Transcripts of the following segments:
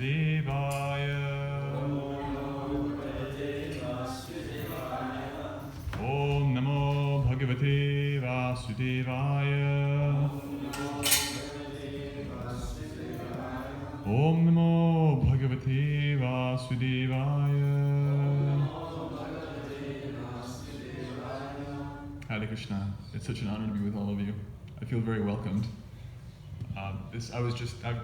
Vasudevaya. Om Namo Bhagavate Vasudevaya. Om Namo Bhagavate Vasudevaya. Hare Krishna. It's such an honor to be with all of you. I feel very welcomed. I've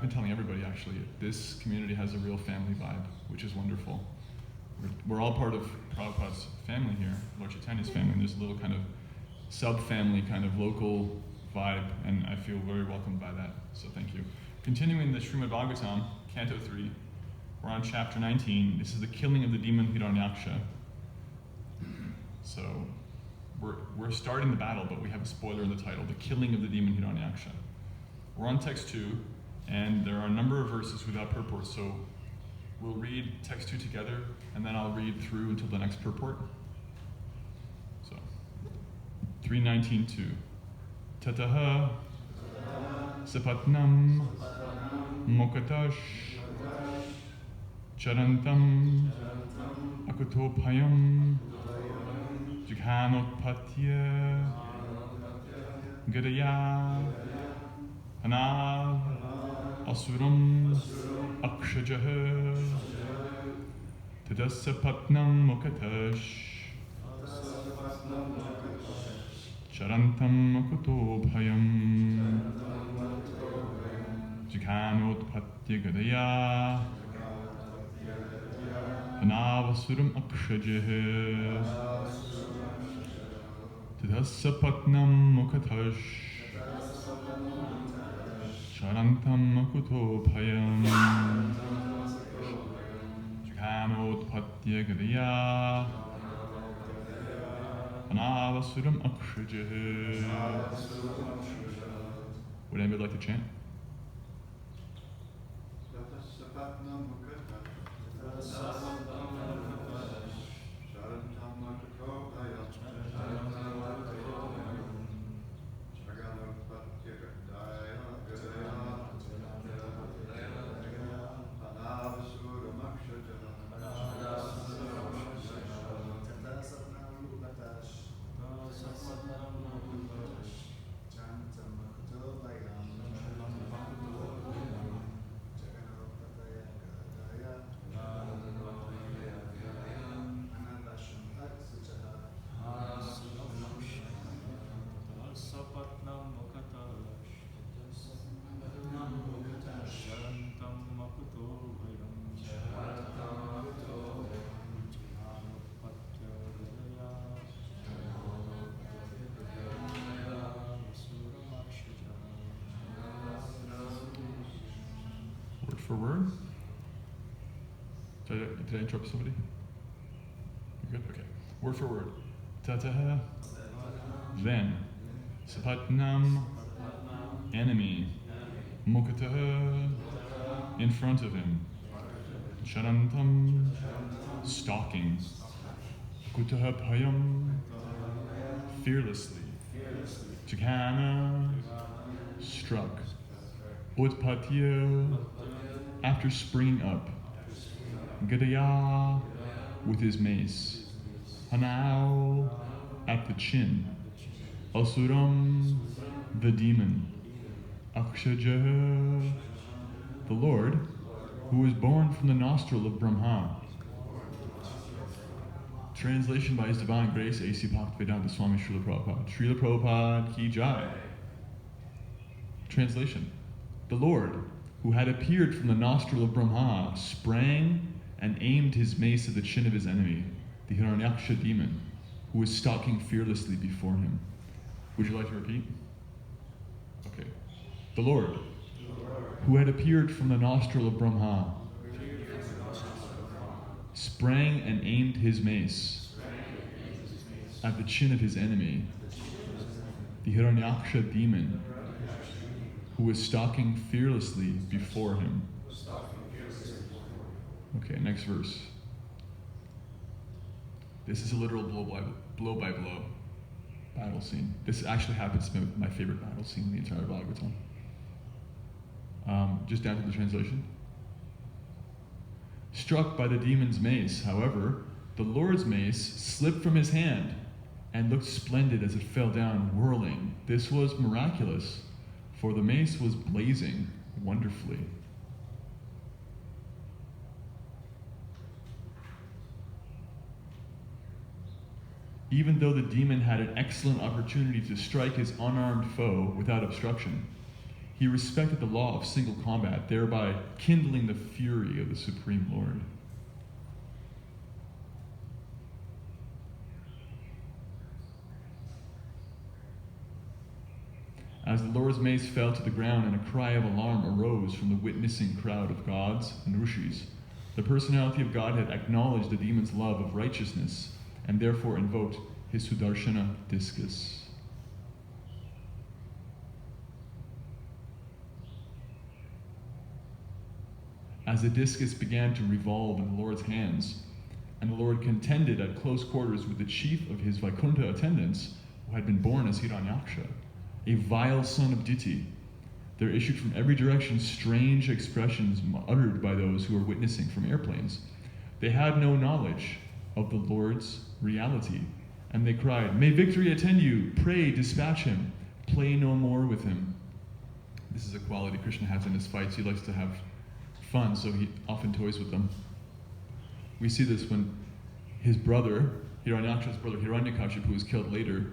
been telling everybody actually, this community has a real family vibe, which is wonderful. We're all part of Prabhupada's family here, Lord Chaitanya's family, and there's a little kind of sub-family kind of local vibe, and I feel very welcomed by that, so thank you. Continuing the Srimad Bhagavatam, Canto 3, we're on chapter 19. This is the killing of the demon Hiranyaksha. So, we're starting the battle, but we have a spoiler in the title, the killing of the demon Hiranyaksha. We're on text 2, and there are a number of verses without purport, so we'll read text 2 together, and then I'll read through until the next purport. So, 3:19:2. Tataha sapatnam mokatash charantam akutopayam jighanotpatya gadaya Anav asuram akshajah tadasapatnam mukatash charantam akutobhayam jighanotpatya gadaya Anav asuram akshajah tadasapatnam mukatash Sharantam akutopayam Jighanotpatya gadaya Anavasuram akshajah. Would anybody like to chant? For word? Did I interrupt somebody? You good? Okay. Word for word. Tataha. Then. Sapatnam. Enemy. Mukataha. In front of him. Charantam. Stalking. Kutaha payam. Fearlessly. Jagana. Struck. Utpatya. After springing up, Gadaya, with his mace, Hanao, at the chin, Asuram, the demon, Akshaja, the Lord, who was born from the nostril of Brahma. Translation by His Divine Grace, A.C. Bhaktivedanta Swami Srila Prabhupada. Srila Prabhupada Ki Jai. Translation. The Lord, who had appeared from the nostril of Brahma, sprang and aimed his mace at the chin of his enemy, the Hiranyaksha demon, who was stalking fearlessly before him. Would you like to repeat? Okay. The Lord, who had appeared from the nostril of Brahma, sprang and aimed his mace at the chin of his enemy, the Hiranyaksha demon, who was stalking fearlessly before him. Okay, next verse. This is a literal blow by blow battle scene. This actually happens to be my favorite battle scene in the entire Bhagavatam. Just down to the translation. struck by the demon's mace. However, the Lord's mace slipped from his hand and looked splendid as it fell down, whirling. This was miraculous, for the mace was blazing wonderfully. Even though the demon had an excellent opportunity to strike his unarmed foe without obstruction, he respected the law of single combat, thereby kindling the fury of the Supreme Lord. As the Lord's mace fell to the ground and a cry of alarm arose from the witnessing crowd of gods and rishis, the personality of Godhead acknowledged the demon's love of righteousness and therefore invoked his Sudarshana discus. As the discus began to revolve in the Lord's hands, and the Lord contended at close quarters with the chief of his Vaikuntha attendants, who had been born as Hiranyaksha, a vile son of Diti, there issued from every direction strange expressions uttered by those who were witnessing from airplanes. They had no knowledge of the Lord's reality, and they cried, "May victory attend you! Pray, dispatch him! Play no more with him." This is a quality Krishna has in his fights. He likes to have fun, so he often toys with them. We see this when his brother, Hiranyaksha's brother Hiranyakashipu, was killed later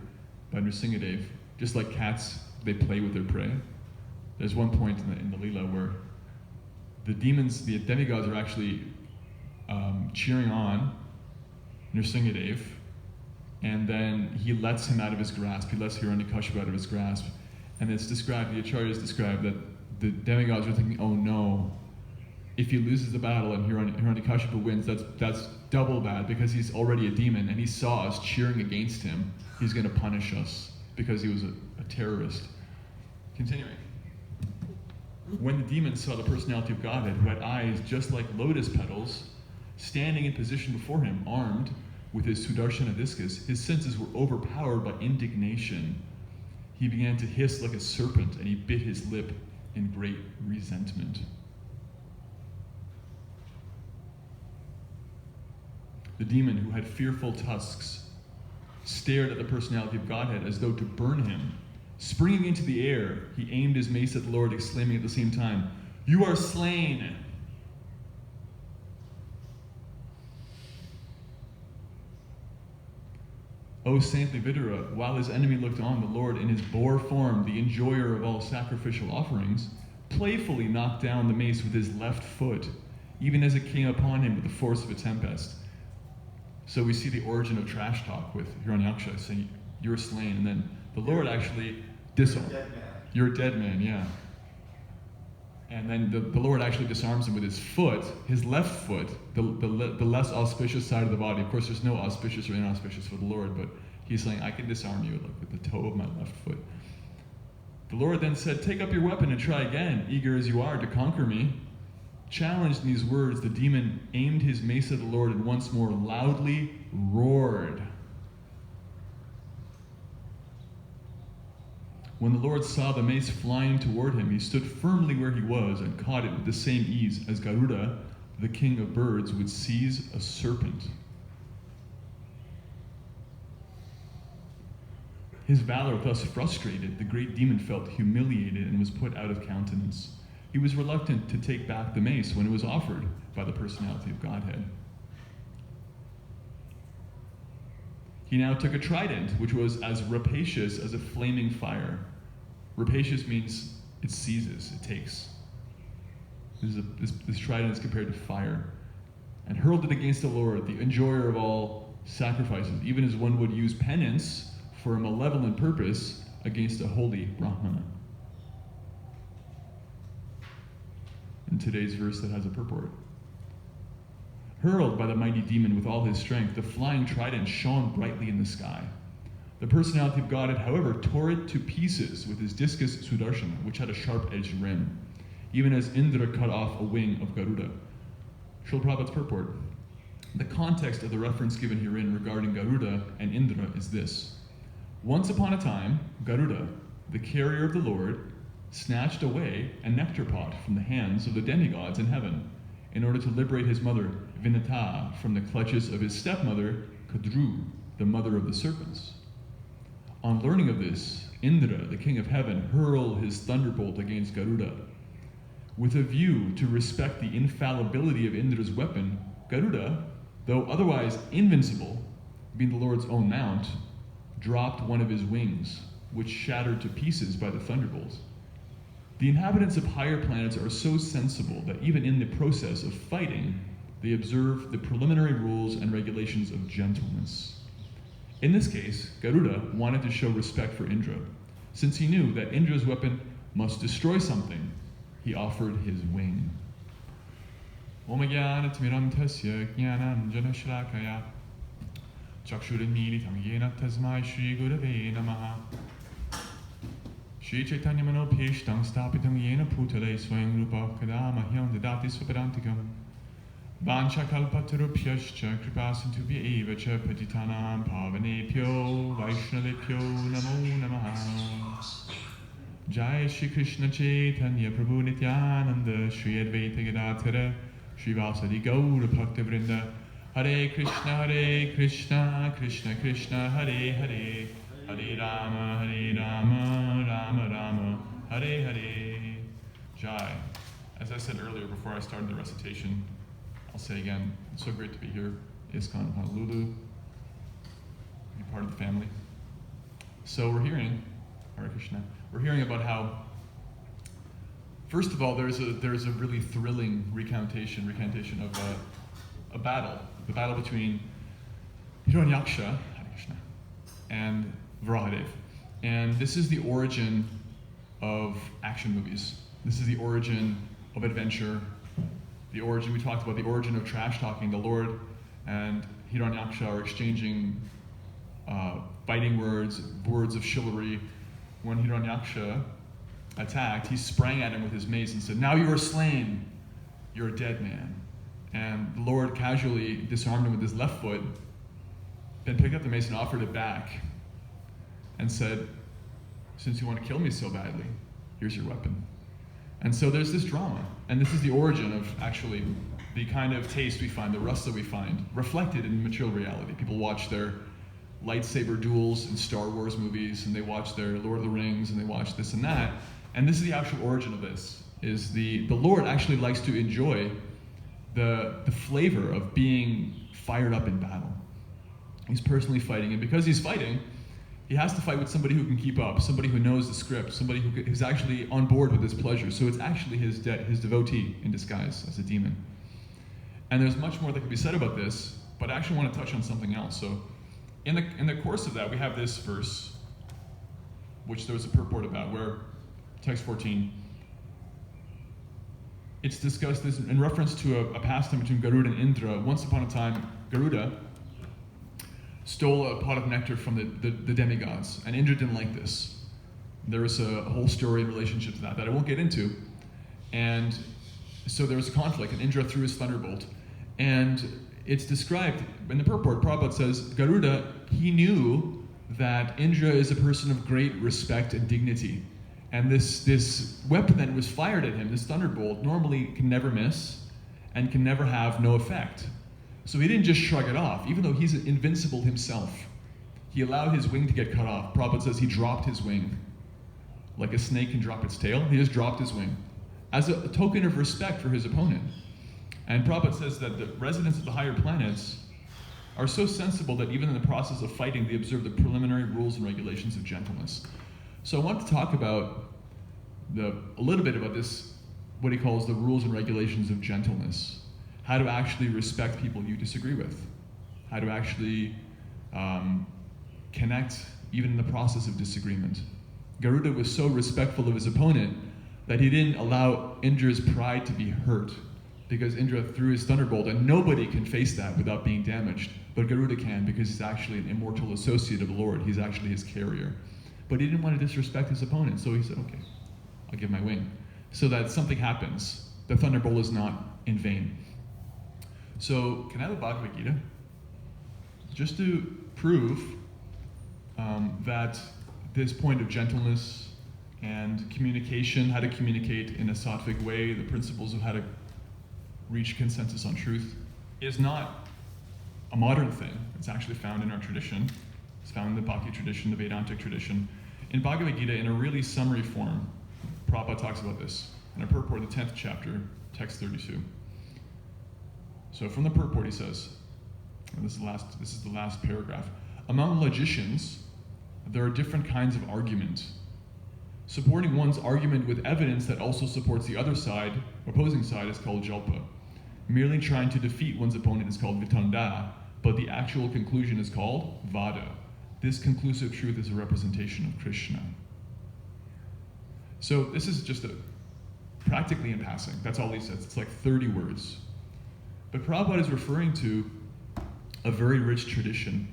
by Nrsingadev. Just like cats, they play with their prey. There's one point in the Leela where the demons, the demigods, are actually cheering on Nrsingadev, and then he lets him out of his grasp. He lets Hiranyakashipu out of his grasp. And it's described, the acharyas describe that the demigods are thinking, oh no, if he loses the battle and Hiranyakashipu wins, that's double bad, because he's already a demon and he saw us cheering against him. He's going to punish us because he was a terrorist. Continuing. When the demon saw the personality of Godhead, who had eyes just like lotus petals, standing in position before him, armed with his Sudarshana discus, his senses were overpowered by indignation. He began to hiss like a serpent, and he bit his lip in great resentment. The demon, who had fearful tusks, stared at the personality of Godhead as though to burn him. Springing into the air, he aimed his mace at the Lord, exclaiming at the same time, "You are slain!" O saintly Vidura, while his enemy looked on, the Lord, in his boar form, the enjoyer of all sacrificial offerings, playfully knocked down the mace with his left foot, even as it came upon him with the force of a tempest. So we see the origin of trash talk with Hiranyaksha saying, "You're slain," and then the Lord actually disarms. You're a dead man, yeah. And then the Lord actually disarms him with his foot, his left foot, the less auspicious side of the body. Of course, there's no auspicious or inauspicious for the Lord, but he's saying, "I can disarm you with the toe of my left foot." The Lord then said, "Take up your weapon and try again, eager as you are to conquer me." Challenged in these words, the demon aimed his mace at the Lord and once more loudly roared. When the Lord saw the mace flying toward him, he stood firmly where he was and caught it with the same ease as Garuda, the king of birds, would seize a serpent. His valor thus frustrated, the great demon felt humiliated and was put out of countenance. He was reluctant to take back the mace when it was offered by the personality of Godhead. He now took a trident, which was as rapacious as a flaming fire. Rapacious means it seizes, it takes. This trident is compared to fire. And hurled it against the Lord, the enjoyer of all sacrifices, even as one would use penance for a malevolent purpose against a holy Brahmana. In today's verse that has a purport. Hurled by the mighty demon with all his strength, the flying trident shone brightly in the sky. The personality of Godhead, however, tore it to pieces with his discus Sudarshana, which had a sharp-edged rim, even as Indra cut off a wing of Garuda. Srila Prabhupada's purport. The context of the reference given herein regarding Garuda and Indra is this. Once upon a time, Garuda, the carrier of the Lord, snatched away a nectar pot from the hands of the demigods in heaven, in order to liberate his mother, Vinata, from the clutches of his stepmother, Kadru, the mother of the serpents. On learning of this, Indra, the king of heaven, hurled his thunderbolt against Garuda. With a view to respect the infallibility of Indra's weapon, Garuda, though otherwise invincible, being the Lord's own mount, dropped one of his wings, which shattered to pieces by the thunderbolt. The inhabitants of higher planets are so sensible that even in the process of fighting, they observe the preliminary rules and regulations of gentleness. In this case, Garuda wanted to show respect for Indra. Since he knew that Indra's weapon must destroy something, he offered his wing. Om Jnana-Timirantasya Jnananjana-Shlakaya Chakshuranmilitam Yena Tasmai Shri Gurave Namaha Shri Chaitanya Manopishtam Stapitam Yena Putale Swayam Rupa Kadamahyam Dadati Swapadantikam Vanchakalpatarupyascha Kripasantubhya Eva Cha Patitanam Pavanepyo Vaishnavepyo Namo Namaha Jai Shri Krishna Chaitanya Prabhu Nityananda Shri Advaita Gadadhara Shri Vasadi Gaura Bhakta Vrinda Hare Krishna, Krishna Krishna, Hare Hare, Hare Rama, Rama Rama, Hare Hare. Jai. As I said earlier before I started the recitation, I'll say again, it's so great to be here, Iskcon Honolulu, be part of the family. So we're hearing, Hare Krishna, we're hearing about how, first of all, there's a really thrilling recantation of a battle. The battle between Hiranyaksha and Varahadev. And this is the origin of action movies. This is the origin of adventure. We talked about the origin of trash talking. The Lord and Hiranyaksha are exchanging fighting words of chivalry. When Hiranyaksha attacked, he sprang at him with his mace and said, "Now you are slain, you're a dead man." And the Lord casually disarmed him with his left foot, then picked up the mace and offered it back and said, "Since you want to kill me so badly, here's your weapon." And so there's this drama, and this is the origin of actually the kind of taste we find, the rasa we find, reflected in material reality. People watch their lightsaber duels in Star Wars movies, and they watch their Lord of the Rings, and they watch this and that. And this is the actual origin of this, is the Lord actually likes to enjoy the flavor of being fired up in battle. He's personally fighting, and because he's fighting, he has to fight with somebody who can keep up, somebody who knows the script, somebody who's actually on board with his pleasure. So it's actually his devotee in disguise as a demon. And there's much more that can be said about this, but I actually want to touch on something else. So in the course of that, we have this verse, which there was a purport about, where text 14, it's discussed this in reference to a pastime between Garuda and Indra. Once upon a time, Garuda stole a pot of nectar from the demigods, and Indra didn't like this. There was a whole story in relationship to that I won't get into. And so there was a conflict, and Indra threw his thunderbolt. And it's described in the purport, Prabhupada says, Garuda, he knew that Indra is a person of great respect and dignity. And this weapon that was fired at him, this thunderbolt, normally can never miss and can never have no effect. So he didn't just shrug it off, even though he's invincible himself. He allowed his wing to get cut off. Prabhupada says he dropped his wing. Like a snake can drop its tail, he just dropped his wing as a token of respect for his opponent. And Prabhupada says that the residents of the higher planets are so sensible that even in the process of fighting, they observe the preliminary rules and regulations of gentleness. So I want to talk about a little bit about this, what he calls the rules and regulations of gentleness. How to actually respect people you disagree with. How to actually connect even in the process of disagreement. Garuda was so respectful of his opponent that he didn't allow Indra's pride to be hurt, because Indra threw his thunderbolt, and nobody can face that without being damaged. But Garuda can, because he's actually an immortal associate of the Lord. He's actually his carrier. But he didn't want to disrespect his opponent, so he said, okay, I'll give my wing. So that something happens. The thunderbolt is not in vain. So, can I have a Bhagavad Gita? Just to prove that this point of gentleness and communication, how to communicate in a sattvic way, the principles of how to reach consensus on truth is not a modern thing. It's actually found in our tradition. It's found in the Bhakti tradition, the Vedantic tradition. In Bhagavad Gita, in a really summary form, Prabhupada talks about this. In a purport, the 10th chapter, text 32. So from the purport he says, and this is the last paragraph, among logicians, there are different kinds of argument. Supporting one's argument with evidence that also supports the other side, opposing side, is called jalpa. Merely trying to defeat one's opponent is called vitanda, but the actual conclusion is called vada. This conclusive truth is a representation of Krishna. So this is just practically in passing. That's all he says. It's like 30 words. But Prabhupada is referring to a very rich tradition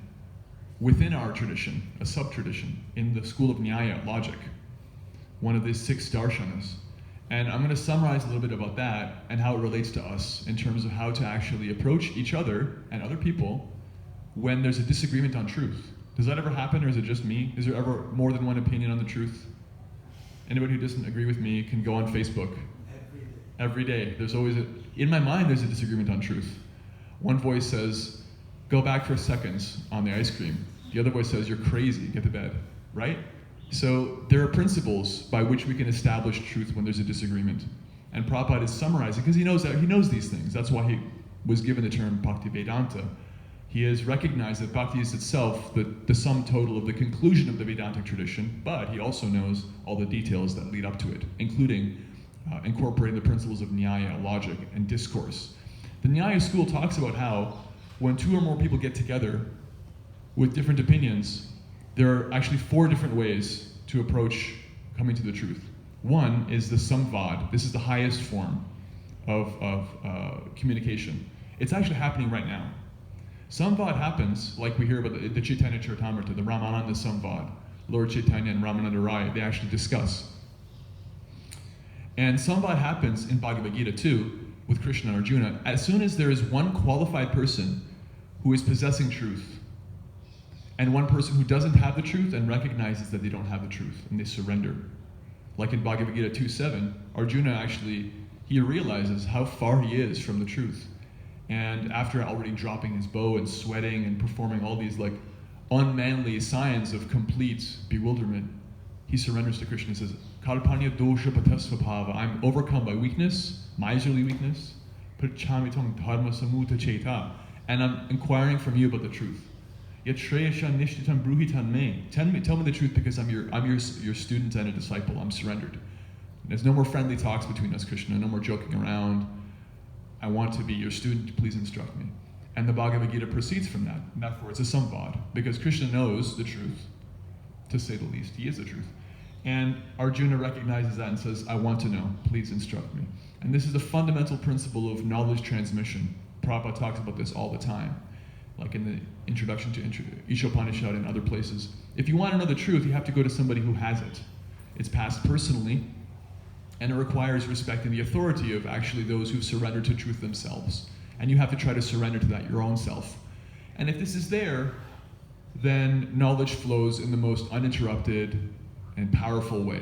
within our tradition, a sub-tradition, in the school of Nyaya, logic, one of the 6 darshanas. And I'm going to summarize a little bit about that and how it relates to us in terms of how to actually approach each other and other people when there's a disagreement on truth. Does that ever happen, or is it just me? Is there ever more than one opinion on the truth? Anybody who doesn't agree with me can go on Facebook. Every day. There's always in my mind, there's a disagreement on truth. One voice says, go back for seconds on the ice cream. The other voice says, you're crazy, get to bed, right? So there are principles by which we can establish truth when there's a disagreement. And Prabhupada is summarizing, because he knows these things. That's why he was given the term Bhakti Vedanta. He has recognized that Bhakti is itself the sum total of the conclusion of the Vedantic tradition, but he also knows all the details that lead up to it, including incorporating the principles of Nyaya, logic, and discourse. The Nyaya school talks about how when 2 or more people get together with different opinions, there are actually 4 different ways to approach coming to the truth. One is the samvad. This is the highest form of communication. It's actually happening right now. Samvad happens, like we hear about the Chaitanya Charitamrita, the Ramananda Samvad. Lord Chaitanya and Ramananda Rai, they actually discuss. And Samvad happens in Bhagavad Gita too, with Krishna and Arjuna, as soon as there is one qualified person who is possessing truth, and one person who doesn't have the truth and recognizes that they don't have the truth, and they surrender. Like in Bhagavad Gita 2.7, Arjuna actually, he realizes how far he is from the truth. And after already dropping his bow and sweating and performing all these like unmanly signs of complete bewilderment, he surrenders to Krishna and says, Kalpanya dosha patasvabhava, I'm overcome by weakness, miserly weakness, prachamitam dharma samuta cheta, and I'm inquiring from you about the truth. Yet shreyasha nishtitam bruhitan me. Tell me the truth, because I'm your student and a disciple. I'm surrendered. There's no more friendly talks between us, Krishna, no more joking around. I want to be your student, please instruct me. And the Bhagavad Gita proceeds from that. And therefore it's a samvad, because Krishna knows the truth, to say the least. He is the truth. And Arjuna recognizes that and says, I want to know, please instruct me. And this is a fundamental principle of knowledge transmission. Prabhupada talks about this all the time, like in the introduction to Ishopanishad and other places. If you want to know the truth, you have to go to somebody who has it. It's passed personally, and it requires respecting the authority of actually those who've surrendered to truth themselves. And you have to try to surrender to that your own self. And if this is there, then knowledge flows in the most uninterrupted and powerful way.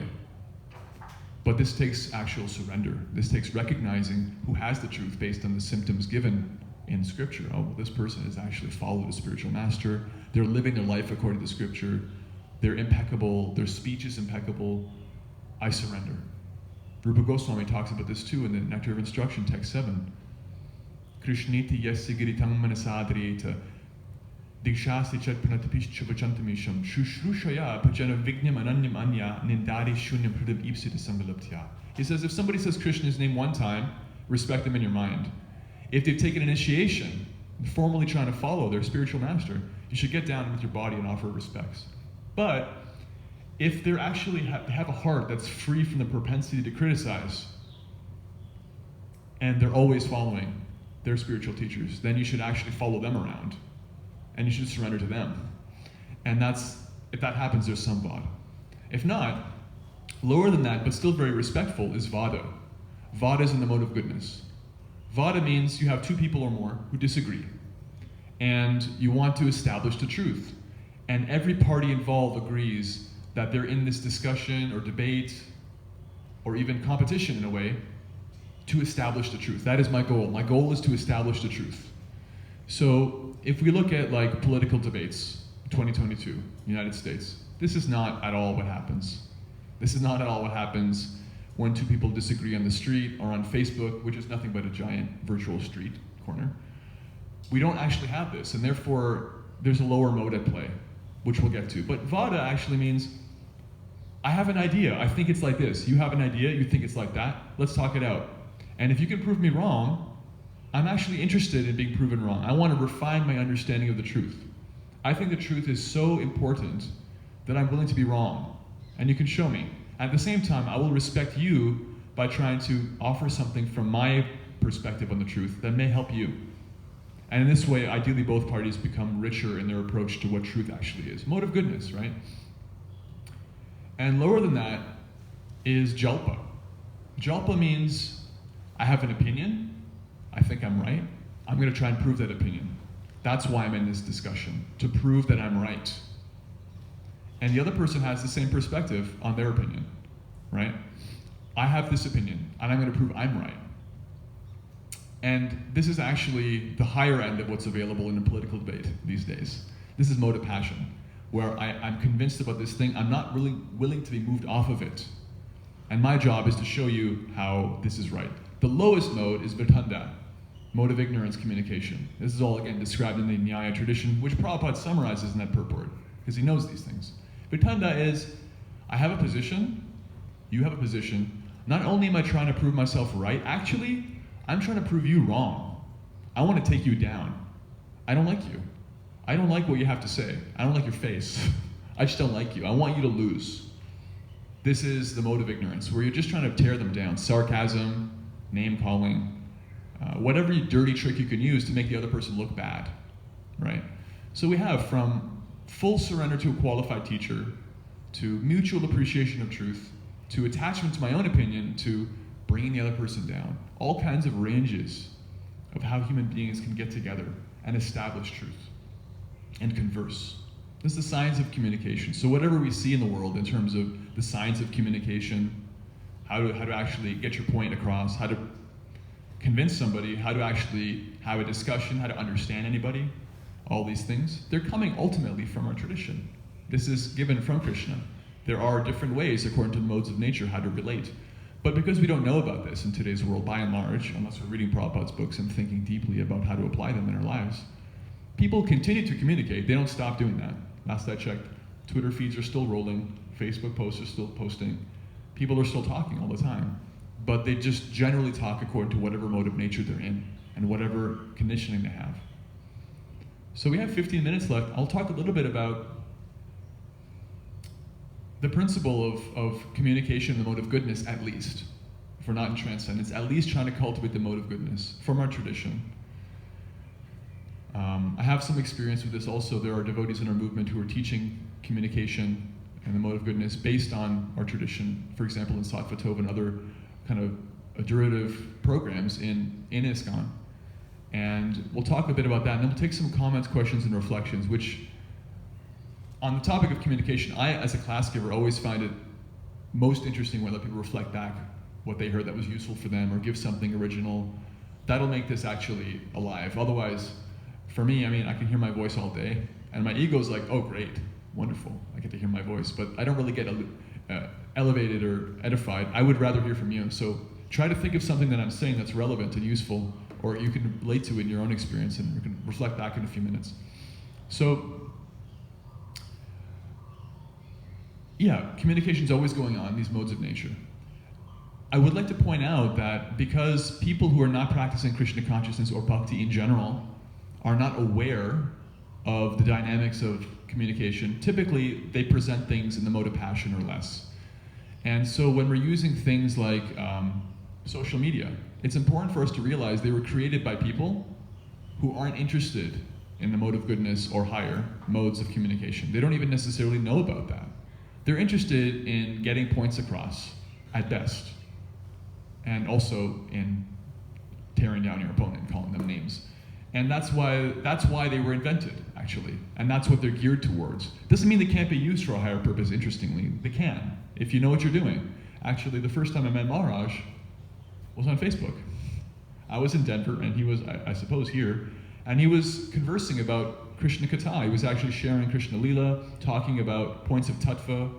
But this takes actual surrender. This takes recognizing who has the truth based on the symptoms given in Scripture. Oh, well, this person has actually followed a spiritual master. They're living their life according to the Scripture. They're impeccable. Their speech is impeccable. I surrender. Rupa Goswami talks about this too in the Nectar of Instruction, text 7. Krishniti yasigiritam manasadriyeta dikshasi chatpanatapischa vachantamisham shushrushaya pajana vignyam ananyam anya nindari shunyam hridam ipsita samvilaptya. He says, if somebody says Krishna's name one time, respect them in your mind. If they've taken initiation, formally trying to follow their spiritual master, you should get down with your body and offer respects. But if they're actually have a heart that's free from the propensity to criticize, and they're always following their spiritual teachers, then you should actually follow them around, and you should surrender to them. And if that happens, there's samvad. If not, lower than that, but still very respectful, is vada. Vada is in the mode of goodness. Vada means you have 2 people or more who disagree, and you want to establish the truth. And every party involved agrees that they're in this discussion or debate or even competition in a way to establish the truth. That is my goal. My goal is to establish the truth. So if we look at like political debates, 2022, United States, this is not at all what happens. This is not at all what happens when two people disagree on the street or on Facebook, which is nothing but a giant virtual street corner. We don't actually have this, and therefore there's a lower mode at play, which we'll get to. But Vada actually means, I have an idea, I think it's like this. You have an idea, you think it's like that, let's talk it out. And if you can prove me wrong, I'm actually interested in being proven wrong. I want to refine my understanding of the truth. I think the truth is so important that I'm willing to be wrong, and you can show me. At the same time, I will respect you by trying to offer something from my perspective on the truth that may help you. And in this way, ideally both parties become richer in their approach to what truth actually is. Mode of goodness, right? And lower than that is Jalpa. Jalpa means, I have an opinion, I think I'm right, I'm going to try and prove that opinion. That's why I'm in this discussion, to prove that I'm right. And the other person has the same perspective on their opinion, right? I have this opinion, and I'm going to prove I'm right. And this is actually the higher end of what's available in a political debate these days. This is mode of passion, where I'm convinced about this thing, I'm not really willing to be moved off of it. And my job is to show you how this is right. The lowest mode is Virtanda, mode of ignorance communication. This is all, again, described in the Nyaya tradition, which Prabhupada summarizes in that purport, because he knows these things. Virtanda is, I have a position, you have a position. Not only am I trying to prove myself right, actually, I'm trying to prove you wrong. I want to take you down. I don't like you. I don't like what you have to say. I don't like your face. I just don't like you. I want you to lose. This is the mode of ignorance, where you're just trying to tear them down. Sarcasm, name-calling, whatever dirty trick you can use to make the other person look bad, right? So we have from full surrender to a qualified teacher, to mutual appreciation of truth, to attachment to my own opinion, to bringing the other person down. All kinds of ranges of how human beings can get together and establish truth and converse. This is the science of communication. So whatever we see in the world in terms of the science of communication, how to actually get your point across, how to convince somebody, how to actually have a discussion, how to understand anybody, all these things, they're coming ultimately from our tradition. This is given from Krishna. There are different ways, according to the modes of nature, how to relate. But because we don't know about this in today's world, by and large, unless we're reading Prabhupada's books and thinking deeply about how to apply them in our lives, people continue to communicate. They don't stop doing that. Last I checked, Twitter feeds are still rolling, Facebook posts are still posting, people are still talking all the time. But they just generally talk according to whatever mode of nature they're in and whatever conditioning they have. So we have 15 minutes left. I'll talk a little bit about the principle of communication in the mode of goodness, at least. If we're not in transcendence, at least trying to cultivate the mode of goodness from our tradition. I have some experience with this also. There are devotees in our movement who are teaching communication and the mode of goodness based on our tradition. For example, in Sattva Tova and other kind of derivative programs in Iskcon. And we'll talk a bit about that, and then we'll take some comments, questions, and reflections, which, on the topic of communication, I, as a class giver, always find it most interesting when I let people reflect back what they heard that was useful for them, or give something original. That'll make this actually alive. Otherwise, for me, I mean, I can hear my voice all day, and my ego's like, oh great, wonderful, I get to hear my voice, but I don't really get elevated or edified. I would rather hear from you. So try to think of something that I'm saying that's relevant and useful, or you can relate to in your own experience, and we can reflect back in a few minutes. So, yeah, communication's always going on, these modes of nature. I would like to point out that because people who are not practicing Krishna consciousness or bhakti in general are not aware of the dynamics of communication, typically they present things in the mode of passion or less. And so when we're using things like social media, it's important for us to realize they were created by people who aren't interested in the mode of goodness or higher modes of communication. They don't even necessarily know about that. They're interested in getting points across, at best, and also in tearing down your opponent, calling them names. And that's why they were invented, actually, and that's what they're geared towards. Doesn't mean they can't be used for a higher purpose, interestingly. They can, if you know what you're doing. Actually, the first time I met Maharaj, was on Facebook. I was in Denver, and he was, I suppose, here, and he was conversing about Krishna Katha. He was actually sharing Krishna Lila, talking about points of tattva,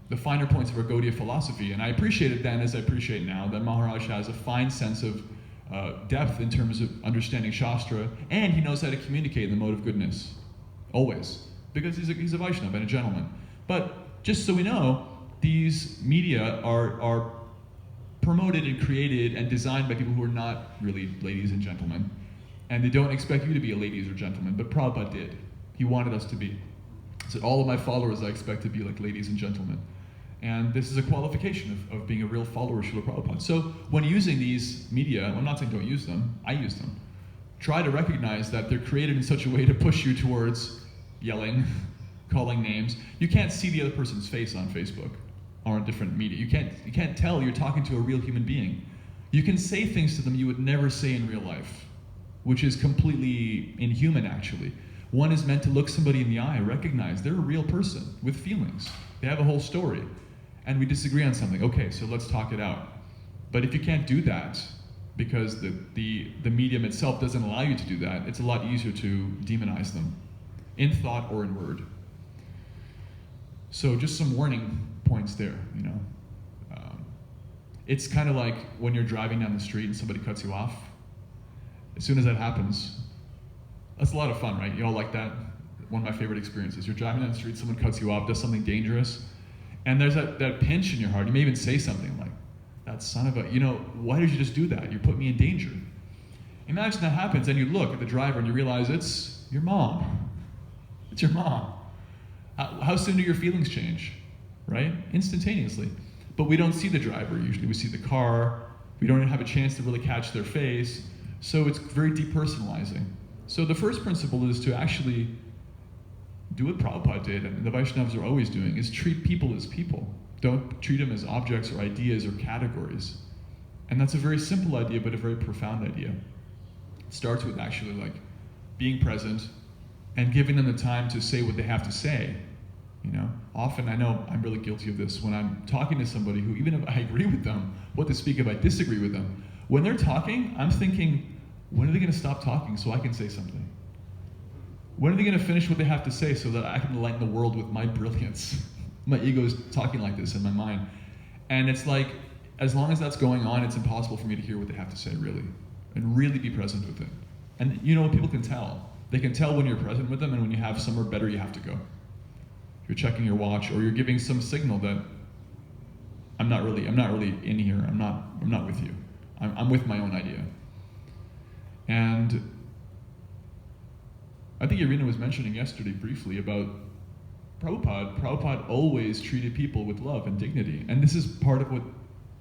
the finer points of our Gaudiya philosophy. And I appreciated then, as I appreciate now, that Maharaj has a fine sense of depth in terms of understanding Shastra, and he knows how to communicate in the mode of goodness, always, because he's a Vaishnava and a gentleman. But just so we know, these media are promoted and created and designed by people who are not really ladies and gentlemen. And they don't expect you to be a ladies or gentlemen, but Prabhupada did. He wanted us to be. He said, all of my followers I expect to be like ladies and gentlemen. And this is a qualification of being a real follower of Srila Prabhupada. So when using these media, I'm not saying don't use them, I use them. Try to recognize that they're created in such a way to push you towards yelling, calling names. You can't see the other person's face on Facebook or on different media. You can't tell you're talking to a real human being. You can say things to them you would never say in real life, which is completely inhuman, actually. One is meant to look somebody in the eye, recognize they're a real person with feelings. They have a whole story. And we disagree on something. Okay, so let's talk it out. But if you can't do that, because the medium itself doesn't allow you to do that, it's a lot easier to demonize them, in thought or in word. So just some warning points there, you know. It's kind of like when you're driving down the street and somebody cuts you off. As soon as that happens, that's a lot of fun, right? You all like that? One of my favorite experiences. You're driving down the street, someone cuts you off, does something dangerous, and there's that pinch in your heart. You may even say something like, that son of a, you know, why did you just do that? You put me in danger. Imagine that happens, and you look at the driver and you realize it's your mom. It's your mom. How soon do your feelings change, right? Instantaneously. But we don't see the driver usually. We see the car. We don't have a chance to really catch their face. So it's very depersonalizing. So the first principle is to actually do what Prabhupada did, and the Vaishnavas are always doing, is treat people as people. Don't treat them as objects or ideas or categories. And that's a very simple idea, but a very profound idea. It starts with actually like being present and giving them the time to say what they have to say. You know, often, I know I'm really guilty of this, when I'm talking to somebody who, even if I agree with them, what to speak if I disagree with them, when they're talking, I'm thinking, when are they going to stop talking so I can say something? When are they going to finish what they have to say so that I can enlighten the world with my brilliance? My ego is talking like this in my mind. And it's like, as long as that's going on, it's impossible for me to hear what they have to say, really. And really be present with it. And you know what people can tell? They can tell when you're present with them and when you have somewhere better you have to go. You're checking your watch, or you're giving some signal that I'm not really in here. I'm not with you. I'm with my own idea. And I think Irina was mentioning yesterday briefly about Prabhupada. Prabhupada always treated people with love and dignity. And this is part of what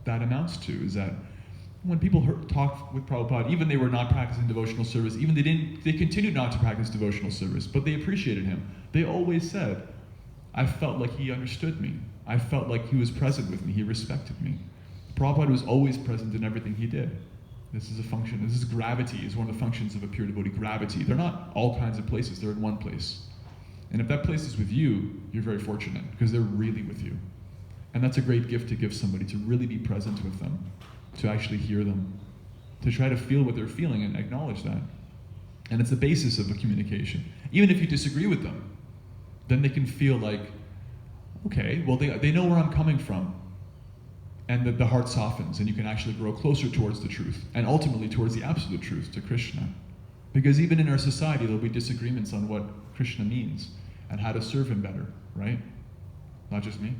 that amounts to, is that when people talked with Prabhupada, even they were not practicing devotional service, even they continued not to practice devotional service, but they appreciated him. They always said, I felt like he understood me. I felt like he was present with me. He respected me. Prabhupada was always present in everything he did. This is a function. This is gravity, is one of the functions of a pure devotee. Gravity. They're not all kinds of places. They're in one place. And if that place is with you, you're very fortunate, because they're really with you. And that's a great gift to give somebody, to really be present with them, to actually hear them, to try to feel what they're feeling and acknowledge that. And it's the basis of a communication. Even if you disagree with them, then they can feel like, okay, well, they know where I'm coming from. And the heart softens, and you can actually grow closer towards the truth, and ultimately towards the absolute truth, to Krishna. Because even in our society, there'll be disagreements on what Krishna means, and how to serve him better, right? Not just me.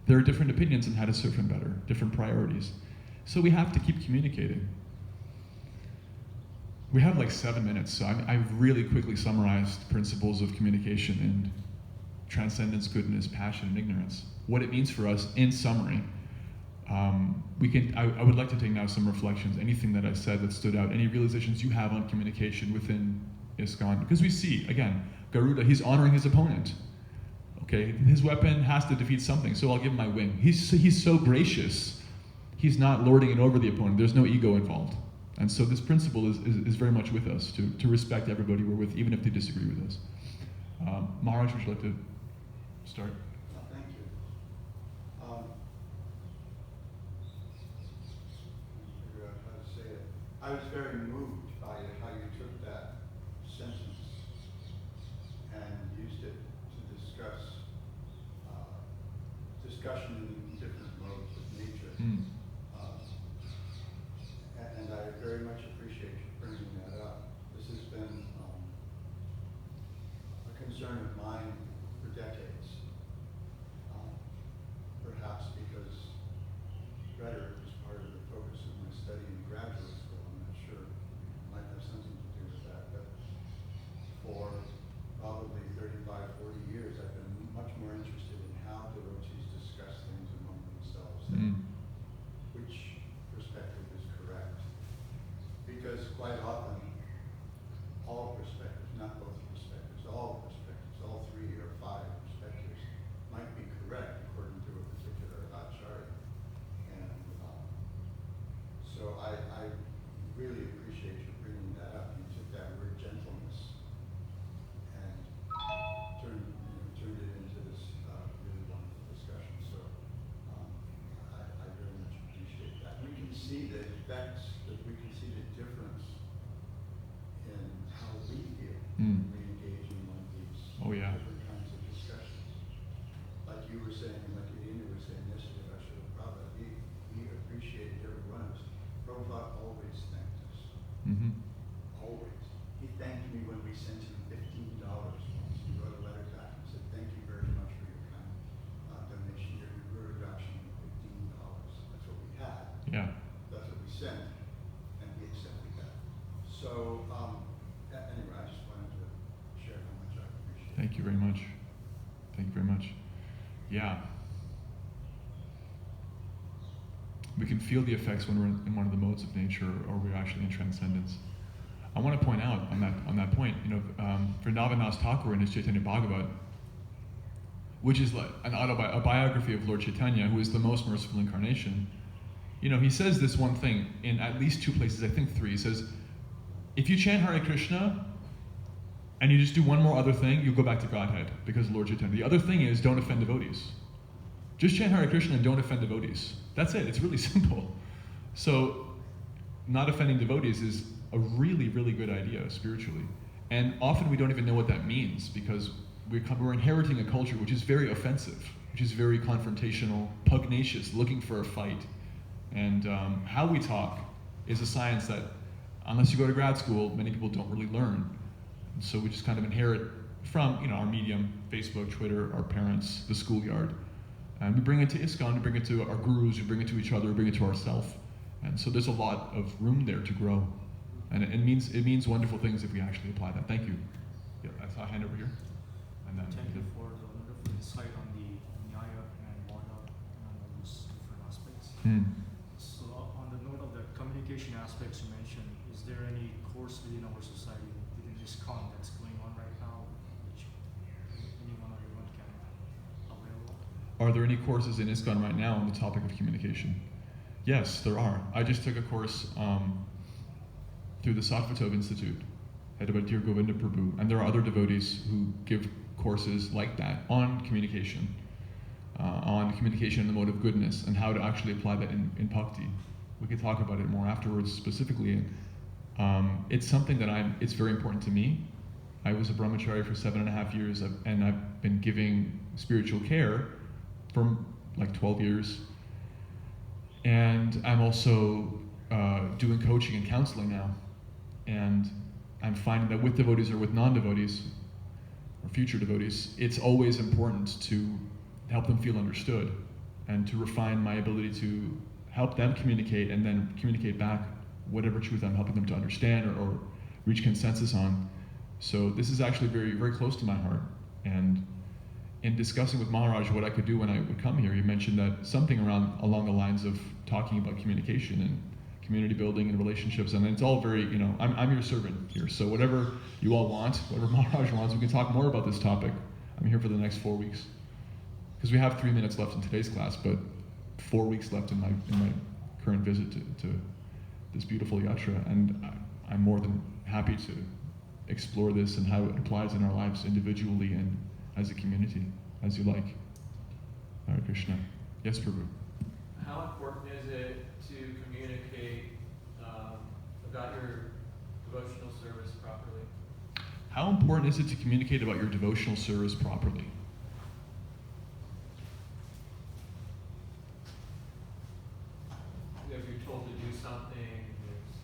There are different opinions on how to serve him better, different priorities. So we have to keep communicating. We have like 7 minutes, so I've really quickly summarized principles of communication and transcendence, goodness, passion, and ignorance. What it means for us in summary. I would like to take now some reflections, anything that I said that stood out, any realizations you have on communication within Iskcon. Because we see, again, Garuda, he's honoring his opponent. Okay, his weapon has to defeat something, so I'll give him my wing. He's so gracious. He's not lording it over the opponent. There's no ego involved. And so this principle is very much with us, to respect everybody we're with, even if they disagree with us. Maharaj, would you like to start? Thank you. I was very moved by how you took that sentence and used it to discuss discussion in different modes of nature. Mm. And I very much appreciate you bringing that up. This has been a concern of mine for decades. Perhaps because rhetoric was part of the focus of my study in graduate school. I'm not sure. It might have something to do with that. But for probably 35, 40 years, I've been much more interested in how devotees discuss things among themselves and which perspective is correct. Because quite often, all perspectives, not both perspectives, all perspectives, all 3 or 5 perspectives might be correct according to a particular acharya. And so I really appreciate you bringing that up. You took that word gentleness and turned it into this really wonderful discussion. So I very much appreciate that. We can see the effects, that we can see the difference in how we feel when we engage in one of these different kinds of discussions. Like you were saying, like Indu was saying yesterday about Srila Prabhupada, we appreciated every one of us. Prabhupada always thanked us. Mm-hmm. Always. He thanked me when we sent him $15 once. He wrote a letter back and said, "Thank you very much for your kind donation. Your guru adoption, $15. That's what we had. Yeah. That's what we sent, and he accepted that." So anyway, I just wanted to share how much I appreciate it. Thank you very much. Thank you very much. Yeah. We can feel the effects when we're in one of the modes of nature, or we're actually in transcendence. I want to point out on that point, for Navadvip Thakur in his Chaitanya Bhagavat, which is like a biography of Lord Chaitanya, who is the most merciful incarnation. He says this one thing in at least 2 places, I think 3. He says, if you chant Hare Krishna and you just do one more other thing, you'll go back to Godhead because of Lord Chaitanya. The other thing is, don't offend devotees. Just chant Hare Krishna and don't offend devotees. That's it. It's really simple. So, not offending devotees is a really, really good idea spiritually. And often we don't even know what that means because we're inheriting a culture which is very offensive, which is very confrontational, pugnacious, looking for a fight. And how we talk is a science that, unless you go to grad school, many people don't really learn. And so we just kind of inherit from our medium, Facebook, Twitter, our parents, the schoolyard. And we bring it to Iskcon, we bring it to our gurus, we bring it to each other, we bring it to ourselves. And so there's a lot of room there to grow. And it means wonderful things if we actually apply that. Thank you. Yeah, I saw a hand over here. And then thank you for the wonderful insight on the Nyaya and Vada and those different aspects. So on the note of the communication aspects you mentioned, is there any course within our society, within Iskcon that's going on right now, which anyone or everyone can avail of? Are there any courses in Iskcon right now on the topic of communication? Yes, there are. I just took a course through the Sattvatov Institute, headed by Dear Govinda Prabhu, and there are other devotees who give courses like that on communication in the mode of goodness, and how to actually apply that in bhakti. We could talk about it more afterwards specifically. It's something that it's very important to me. I was a brahmachari for 7.5 years, and I've been giving spiritual care for like 12 years. And I'm also doing coaching and counseling now. And I'm finding that with devotees or with non-devotees, or future devotees, it's always important to help them feel understood and to refine my ability to help them communicate and then communicate back whatever truth I'm helping them to understand or reach consensus on. So this is actually very, very close to my heart. And in discussing with Maharaj what I could do when I would come here, he mentioned that something along the lines of talking about communication and community building and relationships, and it's all very, I'm your servant here, so whatever you all want, whatever Maharaj wants, we can talk more about this topic. I'm here for the next 4 weeks. Because we have 3 minutes left in today's class, but 4 weeks left in my current visit to this beautiful yatra, and I'm more than happy to explore this and how it applies in our lives individually and as a community, as you like. Hare Krishna. Yes, Prabhu. How important is it to communicate about properly. How important is it to communicate about your devotional service properly? If you're told to do something,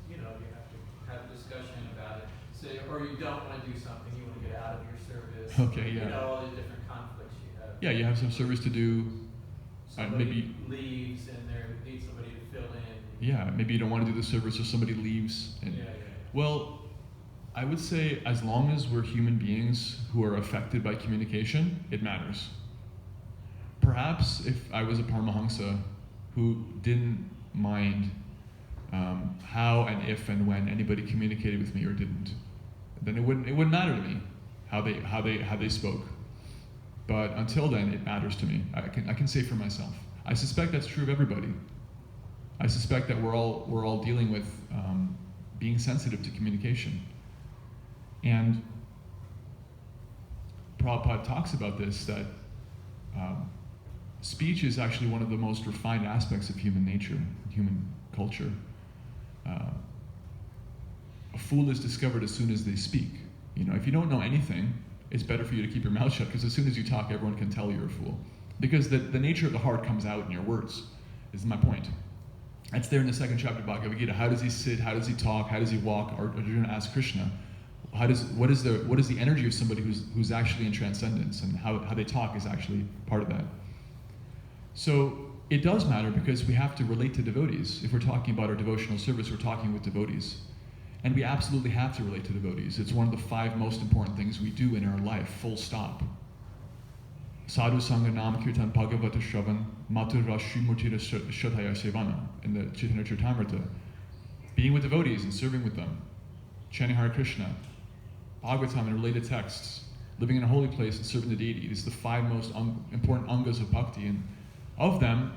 you have to have a discussion about it. Say, or you don't want to do something, you want to get out of your service. Okay, yeah. All the different conflicts you have. Yeah, you have some service to do. Somebody Maybe leaves and they need somebody to fill in. Yeah, maybe you don't want to do the service or somebody leaves. And, Yeah. Well, I would say as long as we're human beings who are affected by communication, it matters. Perhaps if I was a Paramahansa who didn't mind how and if and when anybody communicated with me or didn't, then it wouldn't matter to me how they spoke. But until then, it matters to me. I can say for myself. I suspect that's true of everybody. I suspect that we're all dealing with being sensitive to communication. And Prabhupada talks about this, that speech is actually one of the most refined aspects of human nature, human culture. A fool is discovered as soon as they speak. If you don't know anything, it's better for you to keep your mouth shut, because as soon as you talk, everyone can tell you're a fool. Because the nature of the heart comes out in your words, is my point. That's there in the second chapter of Bhagavad Gita. How does he sit? How does he talk? How does he walk? Arjuna asks Krishna, what is the energy of somebody who's actually in transcendence, and how they talk is actually part of that. So it does matter, because we have to relate to devotees. If we're talking about our devotional service, we're talking with devotees. And we absolutely have to relate to devotees. It's one of the 5 most important things we do in our life, full stop. Sadhu Sangha Nam Kirtan Bhagavata Shravan Matur Rashimurtira Shataya Sevana in the Chaitanya Charitamrita. Being with devotees and serving with them. Chanting Hare Krishna. Bhagavatam and related texts. Living in a holy place and serving the deity. These are the 5 most important angas of bhakti. And of them,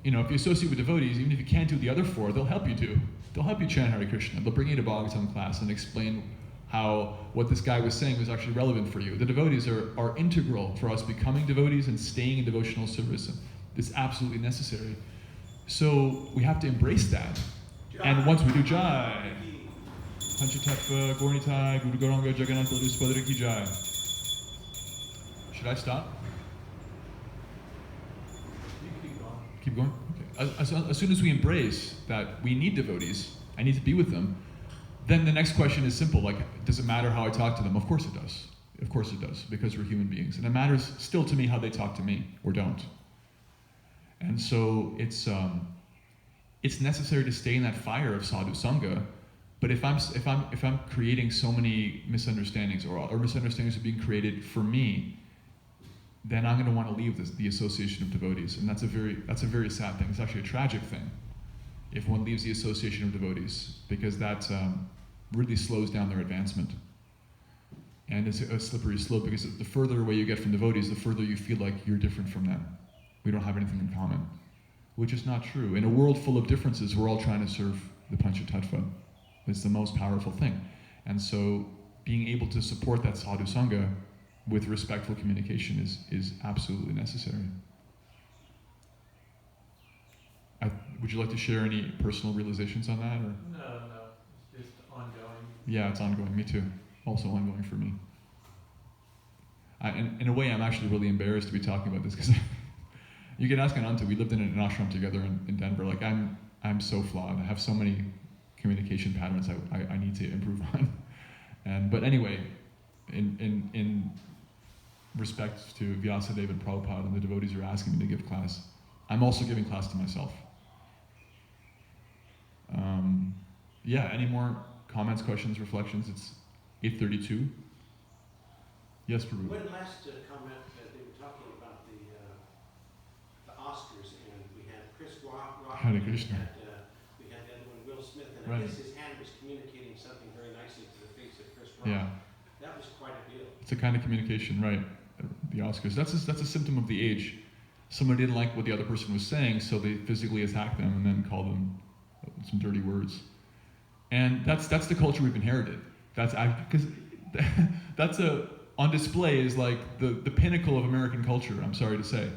if you associate with devotees, even if you can't do the other 4, they'll help you do. They'll help you chant Hare Krishna. They'll bring you to Bhagavatam class and explain how what this guy was saying was actually relevant for you. The devotees are integral for us becoming devotees and staying in devotional service. It's absolutely necessary. So we have to embrace that. And once we do Jai, Panchatattva, Gaurnitai, Guru Gauranga, Jagannath Baladev Ki Jai. Should I stop? You keep going. Keep going? Okay. As soon as we embrace that we need devotees, I need to be with them, then the next question is simple, does it matter how I talk to them? Of course it does. Of course it does, because we're human beings. And it matters still to me how they talk to me, or don't. And so it's necessary to stay in that fire of sadhu sangha. But if I'm creating so many misunderstandings, or misunderstandings are being created for me, then I'm going to want to leave the association of devotees, and that's a very sad thing. It's actually a tragic thing if one leaves the association of devotees, because that really slows down their advancement. And it's a slippery slope, because the further away you get from devotees, the further you feel like you're different from them. We don't have anything in common, which is not true. In a world full of differences, we're all trying to serve the Panchatattva. It's the most powerful thing. And so being able to support that sadhu sangha with respectful communication is absolutely necessary. Would you like to share any personal realizations on that? Or? No, it's just ongoing. Yeah, it's ongoing. Me too. Also ongoing for me. In a way, I'm actually really embarrassed to be talking about this, because you can ask Ananta. We lived in an ashram together in Denver. I'm so flawed. I have so many communication patterns I need to improve on. But anyway, in respect to Vyasadeva and Prabhupada and the devotees who are asking me to give class, I'm also giving class to myself. Any more comments, questions, reflections? It's 8:32. Yes, Prabhu. One last comment, they were talking about the Oscars, and we had Chris Rock, Hare Krishna. we had the other one, Will Smith, and Right. I guess his hand was communicating something very nicely to the face of Chris Rock. Yeah. That was quite a deal. It's a kind of communication, right? The Oscars. That's a symptom of the age. Someone didn't like what the other person was saying, so they physically attacked them and then called them some dirty words. And that's the culture we've inherited. Because on display is like the pinnacle of American culture, I'm sorry to say.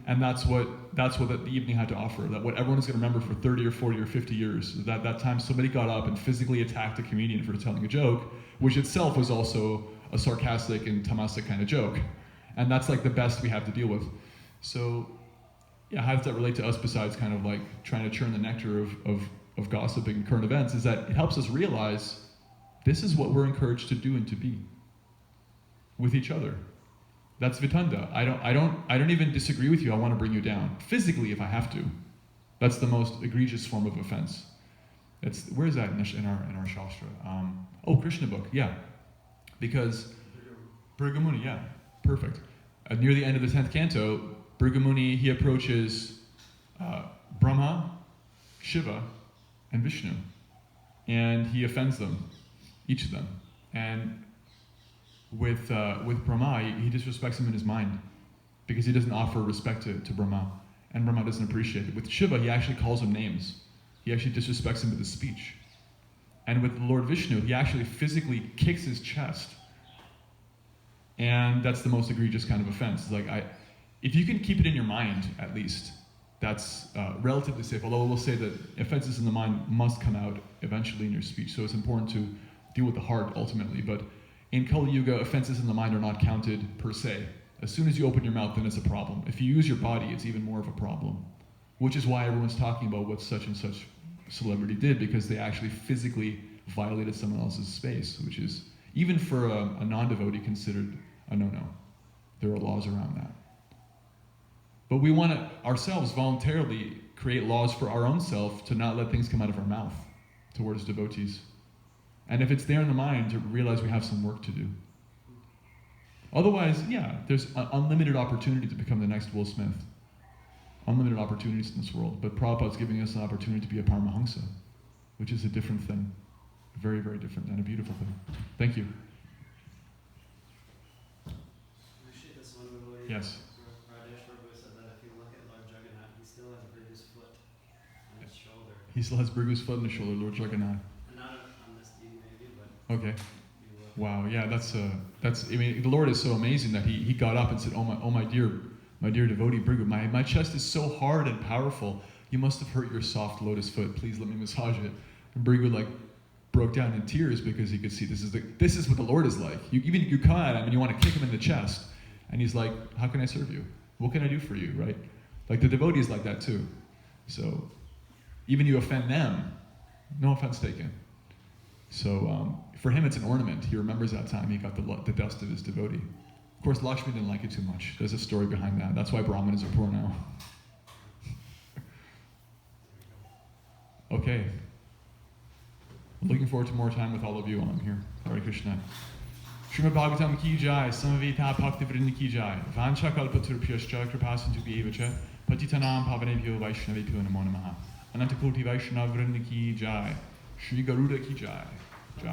And that's what the evening had to offer, that what everyone is going to remember for 30 or 40 or 50 years, that time somebody got up and physically attacked a comedian for telling a joke, which itself was also a sarcastic and tamasic kind of joke. And that's like the best we have to deal with. So yeah, how does that relate to us besides kind of like trying to churn the nectar of gossip and current events, is that it helps us realize this is what we're encouraged to do and to be with each other. That's vitanda. I don't even disagree with you. I want to bring you down physically if I have to. That's the most egregious form of offense. Where is that in our shastra? Krishna book, yeah, because Bhrigu, yeah, perfect. Near the end of the 10th canto, Bhrigu, he approaches Brahma, Shiva, and Vishnu, and he offends them, each of them, and with Brahma, he disrespects him in his mind because he doesn't offer respect to Brahma, and Brahma doesn't appreciate it. With Shiva, he actually calls him names. He actually disrespects him with his speech. And with Lord Vishnu, he actually physically kicks his chest. And that's the most egregious kind of offense. It's like, if you can keep it in your mind, at least, that's relatively safe. Although we'll say that offenses in the mind must come out eventually in your speech. So it's important to deal with the heart ultimately. But in Kali Yuga, offenses in the mind are not counted per se. As soon as you open your mouth, then it's a problem. If you use your body, it's even more of a problem. Which is why everyone's talking about what such and such celebrity did, because they actually physically violated someone else's space, which is, even for a non-devotee, considered a no-no. There are laws around that. But we want to ourselves voluntarily create laws for our own self to not let things come out of our mouth towards devotees. And if it's there in the mind, to realize we have some work to do. Otherwise, yeah, there's unlimited opportunity to become the next Will Smith. Unlimited opportunities in this world. But Prabhupada's giving us an opportunity to be a Paramahansa, which is a different thing. Very, very different and a beautiful thing. Thank you. Yes. Rajesh Prabhu said that if you look at Lord Jagannath, he still has Brigu's foot on his shoulder. He still has Brigu's foot on his shoulder, Lord Jagannath. Not on this deity maybe, but Okay. Wow, yeah, that's I mean, the Lord is so amazing that he got up and said, oh my dear devotee Brigu, my chest is so hard and powerful. You must have hurt your soft lotus foot. Please let me massage it. And Brigu like broke down in tears because he could see this is what the Lord is like. You come at him and you want to kick him in the chest, and he's like, how can I serve you? What can I do for you, right? Like the devotee is like that too. So even you offend them, no offense taken. So for him, it's an ornament. He remembers that time he got the dust of his devotee. Of course, Lakshmi didn't like it too much. There's a story behind that. That's why Brahmanas are poor now. Okay. Looking forward to more time with all of you while I'm here. Hare Krishna. Srimad Bhagavatam ki jai, samavita bhakti vrinda ki jai, vancha kalpaturpyascha kripasintu bhyevacha, patitanam pavanebhyo vaishnavebhyo namo namaha. Anantakoti Vaishnava vrinda ki jai, Shri Garuda ki jai.